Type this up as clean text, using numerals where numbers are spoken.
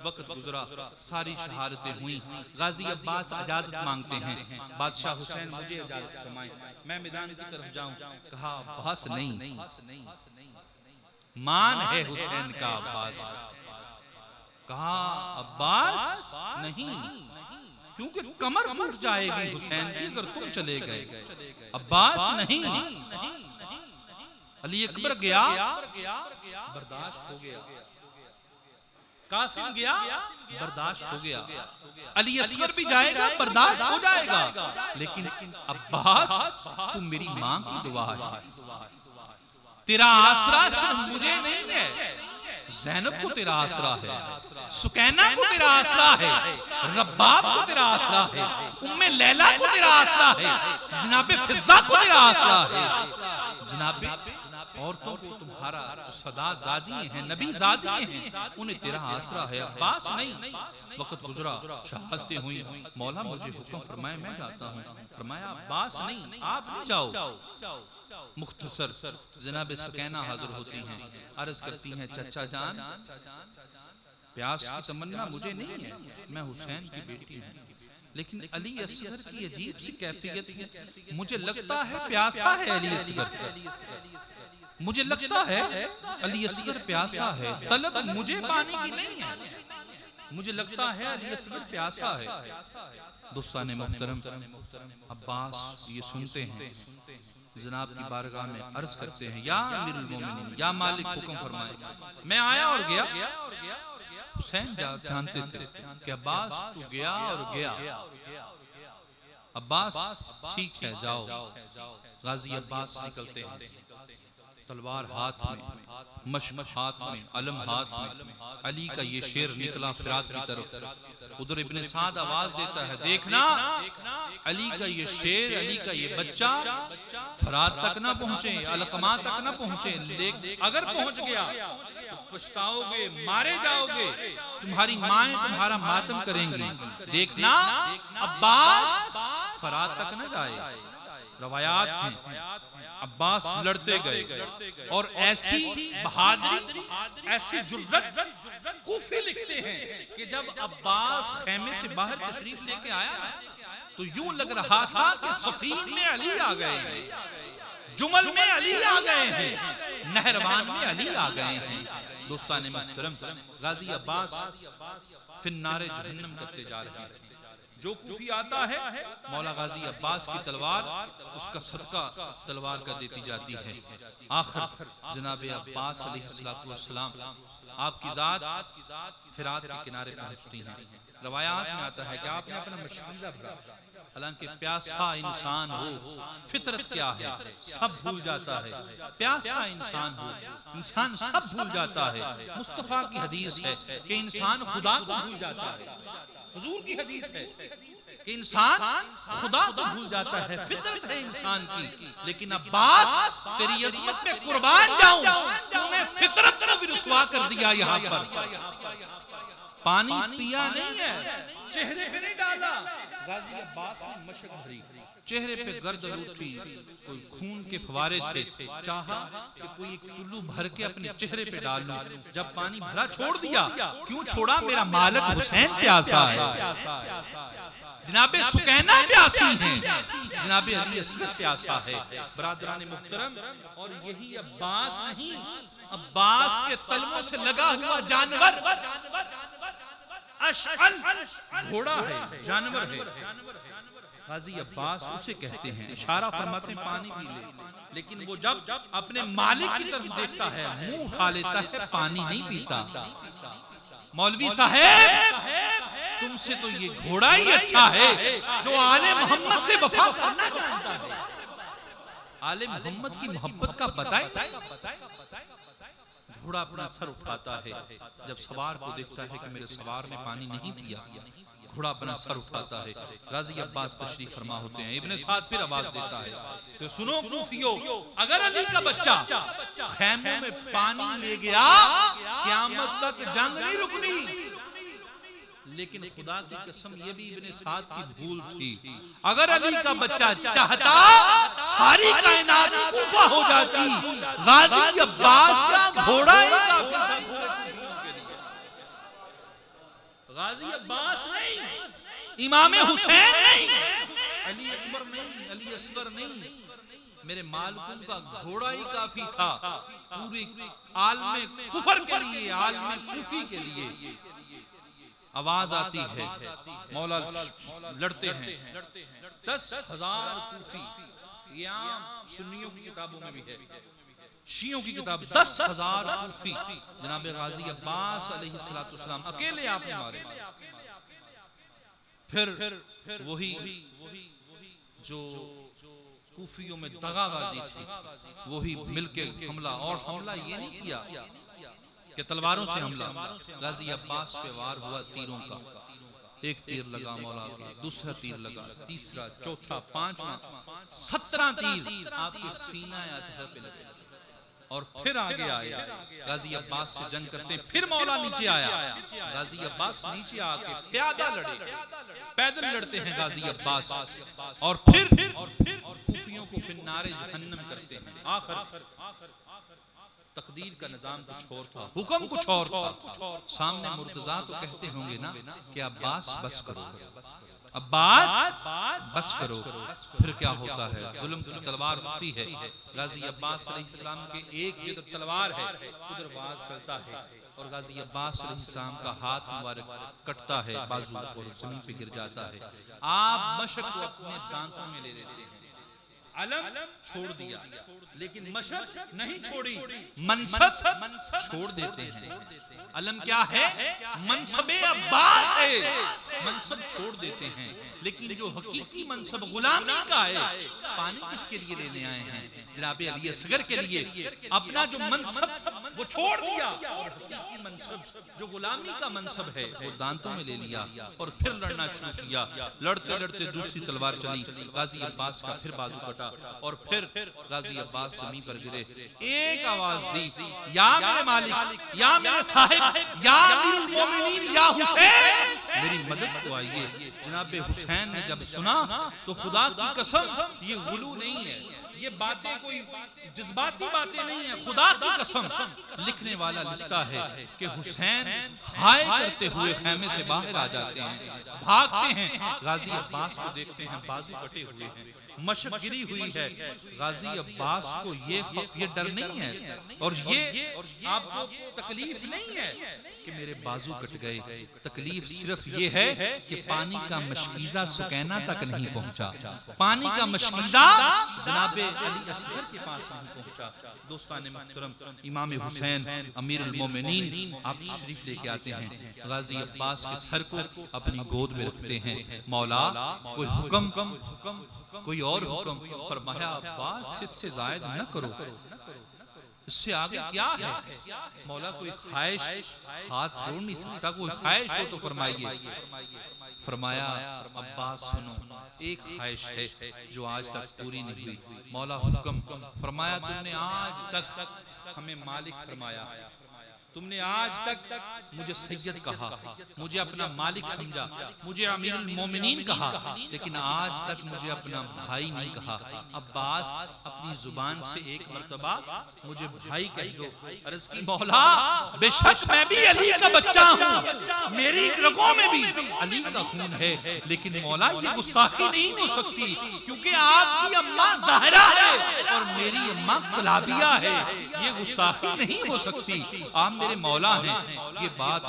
وقت گزرا، ساری شہادتیں ہوئیں، غازی عباس اجازت مانگتے ہیں، بادشاہ حسین مجھے اجازت فرمائیں میں میدان کی طرف جاؤں. کہا عباس نہیں، مان ہے حسین کا عباس. کہا عباس نہیں، کیونکہ کمر ٹوٹ جائے گی حسین کی اگر تم چلے گئے. عباس نہیں. علی اکبر گیا، برداشت ہو گیا. قاسم گیا، برداشت ہو گیا. علی اصغر بھی جائے گا، برداشت ہو جائے گا. لیکن عباس تم میری ماں کی دعا ہے، تیرا آسرا صرف مجھے نہیں ہے، زینب کو تیرا آسرا ہے، سکینہ کو تیرا آسرا ہے، رباب کو تیرا آسرا ہے، ام لیلہ کو تیرا آسرا ہے، جناب فضہ کو تیرا آسرا ہے. جناب عورتوں کو تمہارا سادات زادی ہیں، نبی زادی ہیں، انہیں تیرا آسرا ہے، عباس نہیں. وقت گزرا، شہادتیں ہوئیں. مولا مجھے حکم فرمائے میں جاتا ہوں. فرمایا عباس نہیں، آپ نہیں جاؤ. مختصر جناب سکینہ حاضر ہوتی ہیں، عرض کرتی ہیں چچا جان پیاس کی تمنا مجھے نہیں ہے، میں حسین کی بیٹی ہوں، لیکن علی اصغر کی عجیب سی کیفیت ہے، مجھے لگتا ہے پیاسا ہے علی اصغر، مجھے لگتا ہے علی اصغر پیاسا ہے، طلب مجھے پانی کی نہیں ہے، مجھے لگتا ہے علی اصغر پیاسا ہے. دوستان محترم، عباس یہ سنتے ہیں، جناب کی بارگاہ میں عرض کرتے ہیں یا امیر المومنین، یا مالک حکم فرمائے. میں آیا اور گیا. حسین جانتے تھے کہ عباس تو گیا اور گیا. عباس ٹھیک ہے جاؤ. غازی عباس نکلتے ہیں، تلوار ہاتھ میں، مشق ہاتھ میں، علم ہاتھ میں. علی کا یہ شیر نکلا فرات کی طرف. ادھر ابن سعد آواز دیتا ہے دیکھنا علی کا یہ شیر، علی کا یہ بچہ فرات تک نہ پہنچے، علقمہ تک نہ پہنچے. اگر پہنچ گیا تو پچھتاؤ گے، مارے جاؤ گے، تمہاری مائیں تمہارا ماتم کریں گی. دیکھنا عباس فرات تک نہ جائے. روایات ہیں عباس لڑتے گئے اور ایسی بہادری، ایسی جرأت. کوفی لکھتے ہیں کہ جب عباس خیمے سے باہر تشریف لے کے آیا تو یوں لگ رہا تھا کہ صفین میں علی آ گئے ہیں، جمل میں علی آ گئے ہیں، نہروان میں علی آ گئے ہیں. دوستان محترم، غازی عباس فی النار جہنم کرتے جا رہے ہیں. جو کوفی آتا ہے مولا غازی عباس کی تلوار اس کا صدقہ تلوار کا دیتی جاتی ہے. آخر جناب عباس علیہ السلام آپ کی ذات فرات کے کنارے پہنچتی ہیں. روایات میں آتا ہے کہ آپ نے اپنا مشغلہ بھرا، حالانکہ پیاسا انسان ہو فطرت کیا ہے سب بھول جاتا ہے. پیاسا انسان ہو انسان سب بھول جاتا ہے. مصطفیٰ کی حدیث ہے کہ انسان خدا کو بھول جاتا ہے. حضور کی حدیث ہے کہ انسان خدا کو بھول جاتا ہے، فطرت ہے انسان کی. لیکن عباس تیری عظمت میں قربان جاؤں، تو نے فطرت کو بھی رسوا کر دیا. یہاں پر پانی پیا نہیں ہے، چہرے پہ نہیں ڈالا. غازی عباس نے مشق بھری، چہرے پہ گرد اٹھی، کوئی خون کے فوارے تھے. چاہا کہ کوئی ایک چلو بھر کے اپنے چہرے پہ ڈال لوں. جب پانی بھرا چھوڑ دیا. کیوں چھوڑا؟ میرا مالک حسین پیاسا ہے، جناب سکینہ پیاسی ہیں، جناب علی اصغر پیاسا ہے. برادران محترم، اور یہی عباس نہیں، عباس کے تلموں سے لگا ہوا جانور اشعل گھوڑا ہے، جانور ہے. غازی عباس اسے کہتے ہیں، اشارہ فرماتے ہیں پانی پی لے. لیکن وہ جب اپنے مالک کی طرف دیکھتا ہے منہ اٹھا لیتا ہے، پانی نہیں پیتا. مولوی صاحب تم سے تو یہ گھوڑا ہی اچھا ہے جو آل محمد سے وفا کرنا چاہتا ہے. آل محمد کی محبت کا بتائیں گھوڑا اپنا سر اٹھاتا ہے. جب سوار کو دیکھتا ہے کہ میرے سوار نے پانی نہیں پیا، گھوڑا اپنا سر اٹھاتا ہے. غازی عباس تشریف فرما ہوتے ہیں. ابن سعد پھر آواز دیتا ہے کہ سنو کوفیو، اگر علی کا بچہ خیموں میں پانی لے گیا قیامت تک جنگ نہیں رکنی. لیکن خدا کی قسم یہ بھی ابن سعد کی بھول تھی. اگر علی کا بچہ چاہتا ساری کائنات کوفہ ہو جاتی. غازی عباس کا گھوڑا ہی کافی تھا. غازی عباس نہیں، امام حسین نہیں، علی اکبر نہیں، علی اصغر نہیں، میرے مالکوں کا گھوڑا ہی کافی تھا پورے عالم کفر کے لیے، عالم کفی کے لیے۔ آواز آتی ہے، مولا لڑتے ہیں، 10,000 کوفی، یہ عام سنیوں کی کتابوں میں بھی ہے، شیعوں کی کتاب، 10,000 کوفی جناب غازی عباس علیہ السلام اکیلے آپ نے مارے۔ پھر وہی جو کوفیوں میں دغا بازی تھی وہی مل کے حملہ، اور حملہ یہ نہیں کیا کہ تلواروں سے حملہ، غازی عباس پہ وار ہوا تیروں کا، ایک تیر لگا مولا کا، دوسرا تیر لگا، تیسرا، چوتھا، پانچواں، 17 تیر آپ کے سینہ اطہر پہ لگے، اور پھر آگے آئے غازی عباس سے جنگ کرتے، پھر مولا نیچے آیا، غازی عباس نیچے آکے پیادہ لڑے، پیدل لڑتے ہیں غازی عباس، اور پھر کوفیوں کو فی النار جہنم کرتے ہیں۔ آخر تقدیر کا نظام کچھ اور تھا، حکم کچھ اور تھا، سامنے مرتضیٰ تو کہتے ہوں گے نا کہ عباس بس کرو، عباس بس کرو، پھر کیا ہوتا ہے، ظلم کی تلوار اٹھتی ہے، غازی عباس علیہ السلام کے ایک جدر تلوار ہے، ادھر واز چلتا ہے، اور غازی عباس علیہ السلام کا ہاتھ مبارک کٹتا ہے، بازو اور زمین پہ گر جاتا ہے۔ آپ مشق کو اپنے دانتوں میں لے لیتے ہیں، علم چھوڑ دیا لیکن مشق نہیں چھوڑی، منصب چھوڑ دیتے ہیں۔ علم کیا ہے؟ منصب عباس ہے، منصب چھوڑ دیتے ہیں، لیکن جو حقیقی منصب غلامی کا ہے، پانی کس کے لیے لینے آئے ہیں؟ جناب علی اصغر کے لیے، اپنا جو منصب وہ چھوڑ دیا، اور حقیقی منصب جو غلامی کا منصب ہے وہ دانتوں میں لے لیا، اور پھر لڑنا شروع کیا۔ لڑتے لڑتے دوسری تلوار چلی، غازی عباس کا پھر بازو کٹا، اور پھر غازی عباس زمین پر گرے، ایک آواز دی، یا میرے مالک، یا میرے صاحب، یا امیر المومنین، یا حسین، میری مدد کو آئیے۔ جناب حسین نے جب سنا تو خدا کی قسم یہ غلو نہیں ہے، یہ باتیں کوئی جذباتی باتیں نہیں ہیں، خدا کی قسم لکھنے والا لکھتا ہے کہ حسین ہائے کرتے ہوئے خیمے سے باہر آ جاتے ہیں، بھاگتے ہیں، غازی عباس کو دیکھتے ہیں بازو کٹے ہوئے ہیں، مشق گری ہوئی ہے۔ غازی عباس کو یہ ڈر نہیں ہے، اور یہ آپ کو تکلیف نہیں ہے کہ میرے بازو کٹ گئے، تکلیف صرف یہ ہے کہ پانی کا مشکیزہ سکینہ تک نہیں پہنچا، پانی کا مشکیزہ جناب علی اصغر کے پاس نہیں پہنچا۔ دوستان محترم، امام حسین امیر المومنین آپ تشریف لے کے آتے ہیں، غازی عباس کے سر کو اپنی گود میں رکھتے ہیں، مولا کوئی حکم، کوئی اور حکم، فرمایا عباس اس سے زائد نہ کرو، اس سے آگے کیا ہے؟ مولا کوئی خواہش ہاتھ جوڑ نہیں سکتا، کوئی خواہش ہو تو فرمائیے۔ فرمایا عباس سنو، ایک خواہش ہے جو آج تک پوری نہیں ہوئی۔ مولا حکم فرمایا، تم نے آج تک ہمیں مالک فرمایا، تم نے آج تک مجھے سید کہا، مجھے اپنا مالک سمجھا، مجھے امیر المومنین کہا، لیکن آج تک مجھے اپنا بھائی نہیں کہا۔ عباس اپنی زبان سے ایک مرتبہ مجھے بھائی کہہ دو۔ عرض کی مولا بے شک میں بھی علی کا بچہ ہوں، میری رگوں میں بھی علی کا خون ہے، لیکن مولا یہ گستاخی نہیں ہو سکتی، کیونکہ آپ کی اماں زہرا ہے اور میری اماں کلابیہ ہے، یہ گستاخی نہیں ہو سکتی، آپ میرے مولا ہیں۔ یہ بات